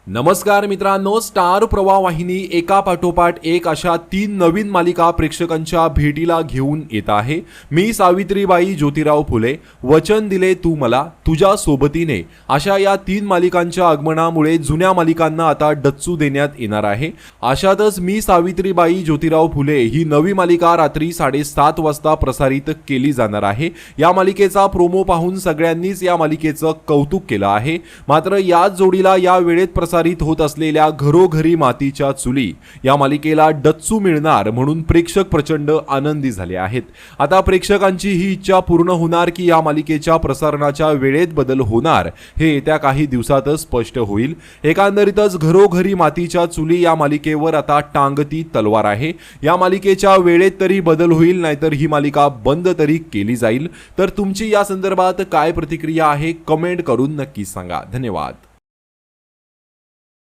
नमस्कार मित्रांनो, स्टार प्रवाह वाहिनी एका पाठोपाठ एक अशा 3 नवीन मालिका प्रेक्षकांच्या भेटीला घेऊन येत आहे। मी सावित्रीबाई ज्योतिराव फुले, वचन दिले तू मला तुझ्या सोबतीने अशा या 3 मालिकांच्या आगमनामुळे जुन्या मालिकांना आता डच्चू देण्यात येणार आहे। अशातच मी सावित्रीबाई ज्योतिराव फुले ही नवी मालिका रात्री 7:30 वाजता प्रसारित केली जाणार आहे। या मालिकेचा प्रोमो पाहून सगळ्यांनीच या मालिकेचं कौतुक केलं आहे। मात्र याच जोडीला या वेळेत प्रसारित होत असलेल्या घरोघरी मातीच्या चुली या मालिकेला डच्चू मिळणार म्हणून प्रेक्षक प्रचंड आनंदी झाले आहेत। आता प्रेक्षकांची ही इच्छा पूर्ण होणार की या मालिकेच्या प्रसारणाच्या वेळेत बदल होणार हे येत्या काही दिवसातच स्पष्ट होईल। एकंदरीतच घरोघरी मातीच्या चुली या मालिकेवर आता टांगती तलवार आहे। या मालिकेच्या वेळेत तरी बदल होईल, नाहीतर ही मालिका बंद तरी केली जाईल। तर तुमची या संदर्भात काय प्रतिक्रिया आहे कमेंट करून नक्की सांगा। धन्यवाद।